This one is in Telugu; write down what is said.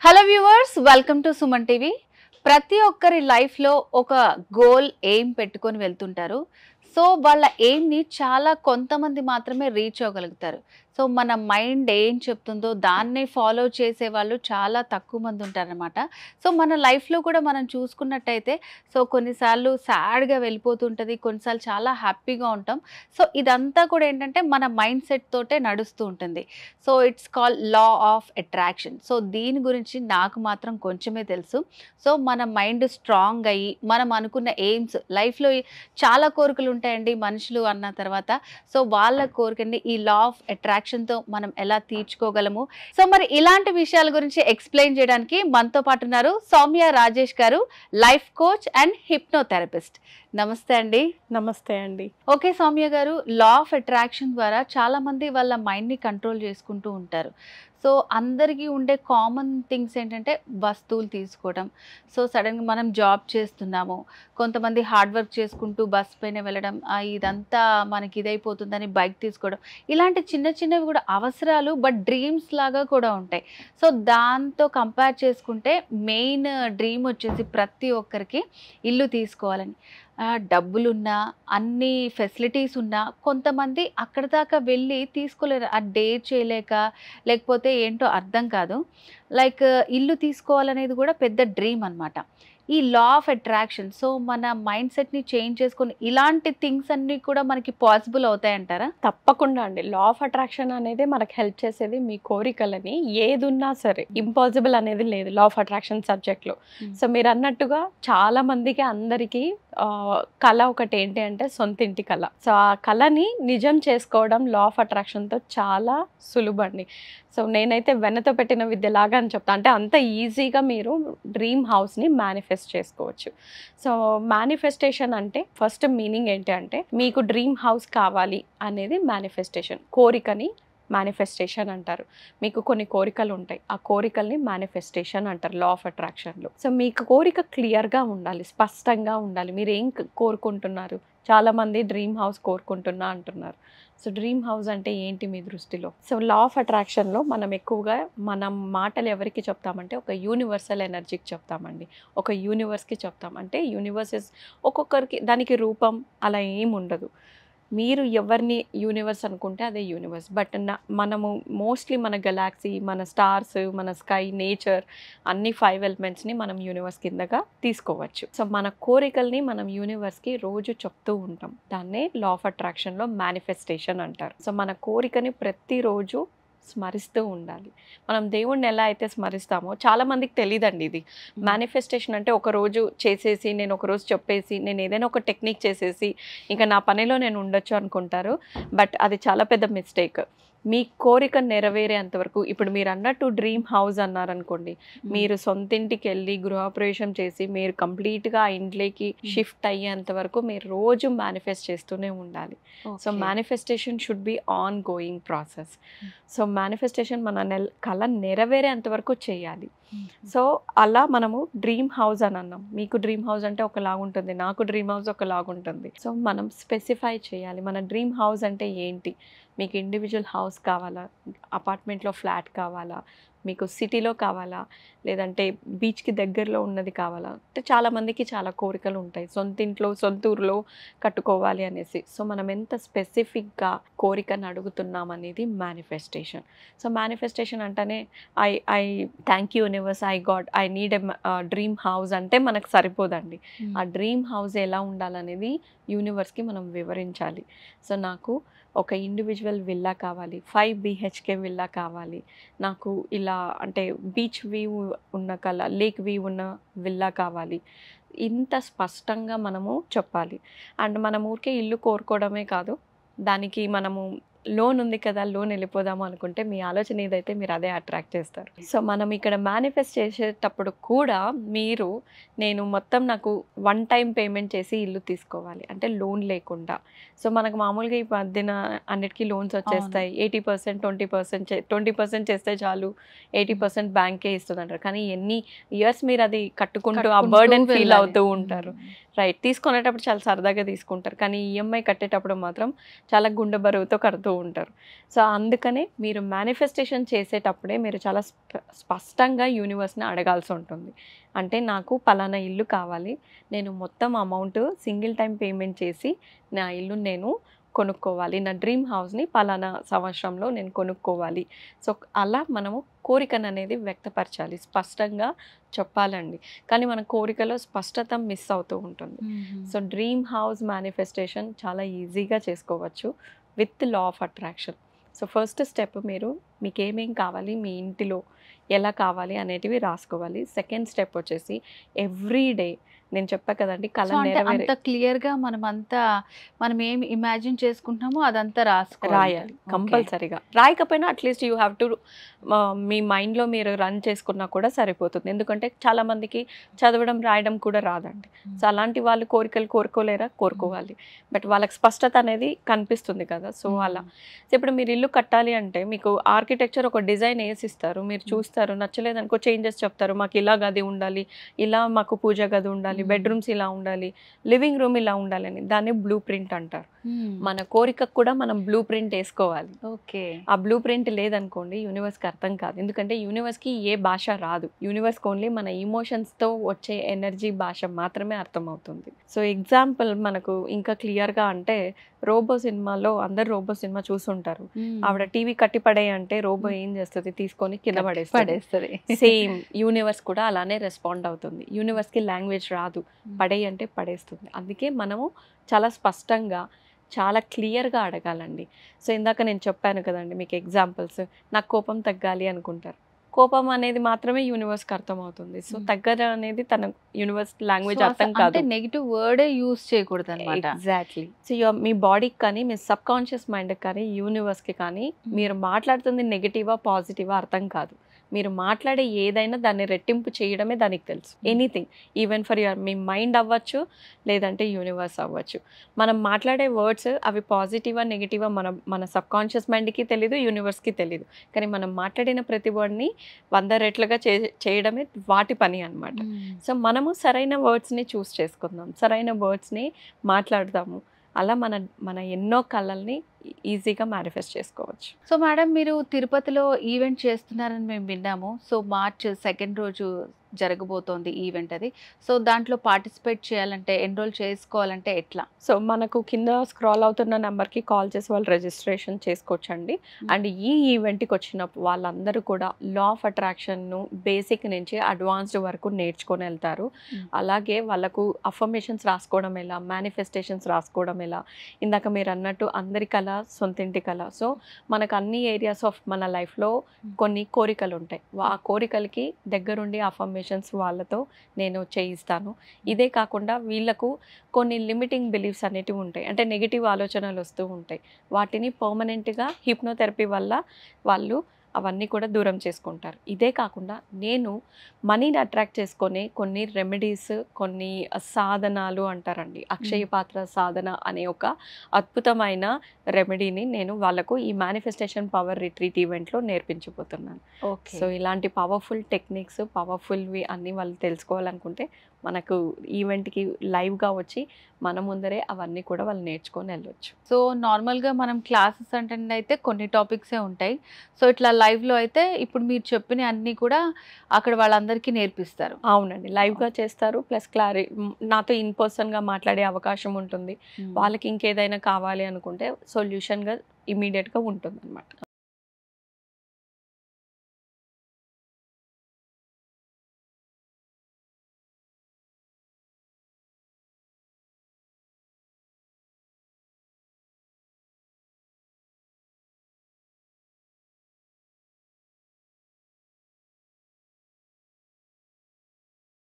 Hello viewers, welcome to Suman TV. ప్రతి ఒక్కరి లైఫ్లో ఒక గోల్ ఎయిమ్ పెట్టుకొని వెళ్తుంటారు. సో వాళ్ళ ఎయిమ్ని చాలా కొంతమంది మాత్రమే రీచ్ అవ్వగలుగుతారు. సో మన మైండ్ ఏం చెప్తుందో దాన్ని ఫాలో చేసే వాళ్ళు చాలా తక్కువ మంది ఉంటారనమాట. సో మన లైఫ్లో కూడా మనం చూసుకున్నట్టయితే సో కొన్నిసార్లు సాడ్గా వెళ్ళిపోతుంటుంది, కొన్నిసార్లు చాలా హ్యాపీగా ఉంటాం. సో ఇదంతా కూడా ఏంటంటే మన మైండ్ సెట్ తోటే నడుస్తూ ఉంటుంది. So it's call law of attraction. So దీని గురించి నాకు మాత్రం కొంచెమే తెలుసు. సో మన మైండ్ స్ట్రాంగ్ అయ్యి మనం అనుకున్న ఎయిమ్స్ లైఫ్లో చాలా కోరికలు ఉంటాయండి మనుషులు అన్న తర్వాత. సో వాళ్ళ కోరికని ఈ లా ఆఫ్ అట్రాక్షన్తో మనం ఎలా తీర్చుకోగలము. సో మరి ఇలాంటి విషయాల గురించి ఎక్స్ప్లెయిన్ చేయడానికి మనతో పాటు ఉన్నారు సౌమ్య రాజేష్ గారు, లైఫ్ కోచ్ అండ్ హిప్నోథెరపిస్ట్. నమస్తే అండి. నమస్తే అండి. ఓకే సౌమ్య గారు, లా ఆఫ్ అట్రాక్షన్ ద్వారా చాలా మంది వాళ్ళ మైండ్ని కంట్రోల్ చేసుకుంటూ ఉంటారు. సో అందరికీ ఉండే కామన్ థింగ్స్ ఏంటంటే వస్తువులు తీసుకోవడం. సో సడన్గా మనం జాబ్ చేస్తున్నాము, కొంతమంది హార్డ్ వర్క్ చేసుకుంటూ బస్ పైన వెళ్ళడం, ఇదంతా మనకి ఇదైపోతుందని బైక్ తీసుకోవడం, ఇలాంటి చిన్న చిన్నవి కూడా అవసరాలు బట్ డ్రీమ్స్ లాగా కూడా ఉంటాయి. సో దాంతో కంపేర్ చేసుకుంటే మెయిన్ డ్రీమ్ వచ్చేసి ప్రతి ఒక్కరికి ఇల్లు తీసుకోవాలని. డబ్బులున్నా అన్ని ఫెసిలిటీస్ ఉన్నా కొంతమంది అక్కడి దాకా వెళ్ళి తీసుకోలేరు, డేర్ చేయలేక లేకపోతే ఏంటో అర్థం కాదు. లైక్ ఇల్లు తీసుకోవాలనేది కూడా పెద్ద డ్రీమ్ అనమాట. ఈ లా ఆఫ్ అట్రాక్షన్ సో మన మైండ్ సెట్ని చేంజ్ చేసుకొని ఇలాంటి థింగ్స్ అన్నీ కూడా మనకి పాసిబుల్ అవుతాయంటారా? తప్పకుండా అండి. లా ఆఫ్ అట్రాక్షన్ అనేది మనకు హెల్ప్ చేసేది మీ కోరికలని ఏదున్నా సరే ఇంపాసిబుల్ అనేది లేదు లా ఆఫ్ అట్రాక్షన్ సబ్జెక్ట్లో. సో మీరు అన్నట్టుగా చాలా మందికి అందరికీ కళ ఒకటి ఏంటి అంటే సొంత ఇంటి కళ. సో ఆ కళని నిజం చేసుకోవడం లా ఆఫ్ అట్రాక్షన్తో చాలా సులుభండి. సో నేనైతే వెన్నతో పెట్టిన విద్యలాగా అని చెప్తాను. అంటే అంత ఈజీగా మీరు డ్రీమ్ హౌస్ని మేనిఫెస్ట్ చేసుకోవచ్చు. సో మేనిఫెస్టేషన్ అంటే ఫస్ట్ మీనింగ్ ఏంటి అంటే మీకు డ్రీమ్ హౌస్ కావాలి అనేది మేనిఫెస్టేషన్. కోరికని మేనిఫెస్టేషన్ అంటారు. మీకు కొన్ని కోరికలు ఉంటాయి, ఆ కోరికల్ని మేనిఫెస్టేషన్ అంటారు లా ఆఫ్ అట్రాక్షన్లో. సో మీకు కోరిక క్లియర్గా ఉండాలి, స్పష్టంగా ఉండాలి. మీరు ఏం కోరుకుంటున్నారు? చాలామంది డ్రీమ్ హౌస్ కోరుకుంటున్నా అంటున్నారు. సో డ్రీమ్ హౌస్ అంటే ఏంటి మీ దృష్టిలో? సో లా ఆఫ్ అట్రాక్షన్లో మనం ఎక్కువగా మనం మాటలు ఎవరికి చెప్తామంటే ఒక యూనివర్సల్ ఎనర్జీకి చెప్తామండి, ఒక యూనివర్స్కి చెప్తాం. అంటే యూనివర్సెస్ ఒక్కొక్కరికి దానికి రూపం అలా ఏం ఉండదు. మీరు ఎవరిని యూనివర్స్ అనుకుంటే అదే యూనివర్స్. బట్ మనము మోస్ట్లీ మన గెలాక్సీ, మన స్టార్స్, మన స్కై, నేచర్ అన్ని 5 ఎలిమెంట్స్ని మనం యూనివర్స్ కిందగా తీసుకోవచ్చు. సో మన కోరికల్ని మనం యూనివర్స్కి రోజు చెప్తూ ఉంటాం. దాన్నే లా ఆఫ్ అట్రాక్షన్లో మేనిఫెస్టేషన్ అంటారు. సో మన కోరికని ప్రతిరోజు స్మరిస్తూ ఉండాలి. మనం దేవుణ్ణి ఎలా అయితే స్మరిస్తామో చాలామందికి తెలియదండి ఇది. మేనిఫెస్టేషన్ అంటే ఒకరోజు చేసేసి, నేను ఒకరోజు చెప్పేసి, నేను ఏదైనా ఒక టెక్నిక్ చేసేసి ఇంకా నా పనిలో నేను ఉండొచ్చు అనుకుంటారు. బట్ అది చాలా పెద్ద మిస్టేక్. మీ కోరిక నెరవేరేంత వరకు, ఇప్పుడు మీరు అన్నట్టు డ్రీమ్ హౌస్ అన్నారనుకోండి, మీరు సొంతింటికి వెళ్ళి గృహప్రవేశం చేసి మీరు కంప్లీట్గా ఆ ఇంట్లోకి షిఫ్ట్ అయ్యేంత వరకు మీరు రోజు మేనిఫెస్ట్ చేస్తూనే ఉండాలి. So manifestation should be on going process. So manifestation మన కళ నెరవేరేంత వరకు చేయాలి. సో అలా మనము డ్రీమ్ హౌస్ అని అన్నాం. మీకు డ్రీమ్ హౌస్ అంటే ఒకలాగుంటుంది, నాకు డ్రీమ్ హౌస్ ఒకలాగుంటుంది. సో మనం స్పెసిఫై చేయాలి మన డ్రీమ్ హౌస్ అంటే ఏంటి. మీకు ఇండివిజువల్ హౌస్ కావాలా, అపార్ట్మెంట్లో ఫ్లాట్ కావాలా, మీకు సిటీలో కావాలా, లేదంటే బీచ్కి దగ్గరలో ఉన్నది కావాలా? అంటే చాలామందికి చాలా కోరికలు ఉంటాయి, సొంతింట్లో సొంతూరులో కట్టుకోవాలి అనేసి. సో మనం ఎంత స్పెసిఫిక్గా కోరికను అడుగుతున్నాం అనేది మేనిఫెస్టేషన్. సో మేనిఫెస్టేషన్ అంటేనే I thank you universe, I need a dream house అంటే మనకు సరిపోదండి. ఆ డ్రీమ్ హౌస్ ఎలా ఉండాలనేది యూనివర్స్కి మనం వివరించాలి. సో నాకు ఒక ఇండివిజువల్ విల్లా కావాలి, 5 BHK విల్లా కావాలి, నాకు ఇలా అంటే బీచ్ వ్యూ ఉన్న లేక్ వ్యూ ఉన్న విల్లా కావాలి. ఇంత స్పష్టంగా మనము చెప్పాలి. అండ్ మన ఊరికే ఇల్లు కోరుకోవడమే కాదు, దానికి మనము లోన్ ఉంది కదా, లోన్ వెళ్ళిపోదాము అనుకుంటే మీ ఆలోచన ఏదైతే మీరు అదే అట్రాక్ట్ చేస్తారు. సో మనం ఇక్కడ మేనిఫెస్ట్ చేసేటప్పుడు కూడా మీరు నేను మొత్తం నాకు 1 టైం పేమెంట్ చేసి ఇల్లు తీసుకోవాలి అంటే లోన్ లేకుండా. సో మనకు మామూలుగా ఈ మధ్యన అన్నిటికీ లోన్స్ వచ్చేస్తాయి. 80%, 20% చేస్తే చాలు, 80% బ్యాంకే ఇస్తుంది అంటారు. కానీ ఎన్ని ఇయర్స్ మీరు అది కట్టుకుంటూ ఆ బర్డెన్ ఫీల్ అవుతూ ఉంటారు. రైట్. తీసుకునేటప్పుడు చాలా సరదాగా తీసుకుంటారు. కానీ ఈఎంఐ కట్టేటప్పుడు మాత్రం చాలా గుండె బరువుతో కడుతూ ఉంటారు. సో, అందుకనే మీరు మేనిఫెస్టేషన్ చేసేటప్పుడే మీరు చాలా స్పష్టంగా యూనివర్స్‌ని అడగాల్సి ఉంటుంది. అంటే నాకు పలానా ఇల్లు కావాలి. నేను మొత్తం అమౌంట్ సింగిల్ టైమ్ పేమెంట్ చేసి నా ఇల్లుని నేను కొనుక్కోవాలి. నా డ్రీమ్ హౌస్‌ని పలానా సంవత్సరంలో నేను కొనుక్కోవాలి. సో, అలా మనము కోరికననేది వ్యక్తపరచాలి. స్పష్టంగా చెప్పాలండి. కానీ మన కోరికలో స్పష్టత మిస్ అవుతూ ఉంటుంది. సో, డ్రీమ్ హౌస్ మేనిఫెస్టేషన్ చాలా ఈజీగా చేసుకోవచ్చు with law of attraction. So, first step మీకేమేం కావాలి, మీ ఇంటిలో ఎలా కావాలి అనేటివి రాసుకోవాలి. సెకండ్ స్టెప్ వచ్చేసి ఎవ్రీ డే నేను చెప్పా కదండీ కల సో అంటే నెరవేరే అంత క్లియర్‌గా మనం ఏం ఇమాజిన్ చేసుకుంటున్నామో అదంతా రాసుకోవాలి. రాయాలి కంపల్సరీగా. రాయకపోయినా at least you have to me మైండ్‌లో మీరు రన్ చేసుకున్నా కూడా సరిపోతుంది. ఎందుకంటే చాలామందికి చదవడం, రాయడం కూడా రాదండి. సో, అలాంటి వాళ్ళు కోరికలు కోరుకోలేరా? కోరుకోవాలి. బట్ వాళ్ళకి స్పష్టత అనేది కనిపిస్తుంది కదా! సో, అలా. సో, ఇప్పుడు మీరు ఇల్లు కట్టాలి అంటే మీకు ఆర్కిటెక్చర్ ఒక డిజైన్ ఏసిస్తారు. మీరు చూస్తారు. నచ్చలేదనుకో చేంజెస్ చెప్తారు. మాకు ఇలా గది ఉండాలి, ఇలా మాకు పూజ గది ఉండాలి, బెడ్రూమ్స్ ఇలా ఉండాలి, లివింగ్ రూమ్ ఇలా ఉండాలని. దాన్ని బ్లూ ప్రింట్ అంటారు. మన కోరికకు కూడా మనం బ్లూ ప్రింట్ వేసుకోవాలి. ఓకే. ఆ బ్లూ ప్రింట్ లేదనుకోండి యూనివర్స్కి అర్థం కాదు. ఎందుకంటే యూనివర్స్కి ఏ భాష రాదు. యూనివర్స్కి ఓన్లీ మన ఇమోషన్స్తో వచ్చే ఎనర్జీ భాష మాత్రమే అర్థమవుతుంది. సో, ఎగ్జాంపుల్ మనకు ఇంకా క్లియర్గా అంటే రోబో సినిమాలో అందరు రోబో సినిమా చూసుంటారు. ఆవిడ టీవీ కట్టి పడేయి అంటే రోబో ఏం చేస్తుంది? తీసుకొని కింద పడేస్తుంది. సేమ్ యూనివర్స్ కూడా అలానే రెస్పాండ్ అవుతుంది. యూనివర్స్కి లాంగ్వేజ్ రాదు. పడేయి అంటే పడేస్తుంది. అందుకే మనము చాలా స్పష్టంగా చాలా క్లియర్గా అడగాలండి. సో, ఇందాక నేను చెప్పాను కదండి మీకు ఎగ్జాంపుల్స్. నాకు కోపం తగ్గాలి అనుకుంటారు. కోపం అనేది మాత్రమే యూనివర్స్కి అర్థమవుతుంది. సో, తగ్గడం అనేది తన యూనివర్స్ లాంగ్వేజ్ అర్థం కాదు. అంటే నెగెటివ్ వర్డే యూజ్ చేయకూడదు అనమాట. ఎగ్జాక్ట్లీ. సో, మీ బాడీకి కానీ మీ సబ్ కాన్షియస్ మైండ్కి కానీ యూనివర్స్కి కానీ మీరు మాట్లాడుతుంది నెగిటివా పాజిటివా అర్థం కాదు. మీరు మాట్లాడే ఏదైనా దాన్ని రెట్టింపు చేయడమే దానికి తెలుసు. Anything even for your me mind అవ్వచ్చు, లేదంటే యూనివర్స్ అవ్వచ్చు. మనం మాట్లాడే వర్డ్స్ అవి పాజిటివా నెగిటివా మన సబ్ కాన్షియస్ మైండ్కి తెలీదు, యూనివర్స్కి తెలీదు. కానీ మనం మాట్లాడిన ప్రతి వర్డ్ని 100 రెట్లుగా చేయడమే వాటి పని అనమాట. సో, మనము సరైన వర్డ్స్ని చూస్ చేసుకుందాం, సరైన వర్డ్స్ని మాట్లాడదాము. అలా మన ఎన్నో కళల్ని ఈజీగా మేనిఫెస్ట్ చేసుకోవచ్చు. సో మేడం, మీరు తిరుపతిలో ఈవెంట్ చేస్తున్నారని మేము విన్నాము. సో, మార్చ్ 2 రోజు జరగబోతోంది ఈవెంట్ అది. సో, దాంట్లో పార్టిసిపేట్ చేయాలంటే, ఎన్రోల్ చేసుకోవాలంటే ఎట్లా? సో, మనకు కింద స్క్రాల్ అవుతున్న నెంబర్కి కాల్ చేసి వాళ్ళు రిజిస్ట్రేషన్ చేసుకోవచ్చండి. అండ్ ఈ ఈవెంట్కి వచ్చిన వాళ్ళందరూ కూడా లా ఆఫ్ అట్రాక్షన్ను బేసిక్ నుంచి అడ్వాన్స్డ్ వరకు నేర్చుకొని వెళ్తారు. అలాగే వాళ్ళకు అఫర్మేషన్స్ రాసుకోవడం ఎలా, మేనిఫెస్టేషన్స్ రాసుకోవడం ఎలా, ఇందాక మీరు అన్నట్టు అందరి కళ సొంతింటి కళ. సో, మనకు అన్ని ఏరియాస్ ఆఫ్ మన లైఫ్లో కొన్ని కోరికలు ఉంటాయి. ఆ కోరికలకి దగ్గరుండి అఫర్మేషన్స్ వాళ్ళతో నేను చేయిస్తాను. ఇదే కాకుండా వీళ్ళకు కొన్ని లిమిటింగ్ బిలీఫ్స్ అనేటివి ఉంటాయి. అంటే నెగిటివ్ ఆలోచనలు వస్తూ ఉంటాయి. వాటిని పర్మనెంట్గా హిప్నోథెరపీ వల్ల వాళ్ళు అవన్నీ కూడా దూరం చేసుకుంటారు. ఇదే కాకుండా నేను మనీని అట్రాక్ట్ చేసుకొని కొన్ని రెమెడీస్, కొన్ని సాధనాలు అంటారండి. అక్షయ పాత్ర సాధన అనే ఒక అద్భుతమైన రెమెడీని నేను వాళ్ళకు ఈ మేనిఫెస్టేషన్ పవర్ రిట్రీట్ ఈవెంట్లో నేర్పించబోతున్నాను. సో, ఇలాంటి పవర్ఫుల్ టెక్నిక్స్, పవర్ఫుల్వి అన్నీ వాళ్ళు తెలుసుకోవాలనుకుంటే మనకు ఈవెంట్కి లైవ్గా వచ్చి మన ముందరే అవన్నీ కూడా వాళ్ళు నేర్చుకొని వెళ్ళొచ్చు. సో, నార్మల్గా మనం క్లాసెస్ అంటే అయితే కొన్ని టాపిక్సే ఉంటాయి. సో, ఇట్లా లైవ్లో అయితే ఇప్పుడు మీరు చెప్పిన అన్నీ కూడా అక్కడ వాళ్ళందరికీ నేర్పిస్తారు. అవునండి, లైవ్గా చేస్తారు. ప్లస్ నాతో ఇన్ పర్సన్గా మాట్లాడే అవకాశం ఉంటుంది. వాళ్ళకి ఇంకేదైనా కావాలి అనుకుంటే సొల్యూషన్గా ఇమీడియట్గా ఉంటుంది అనమాట.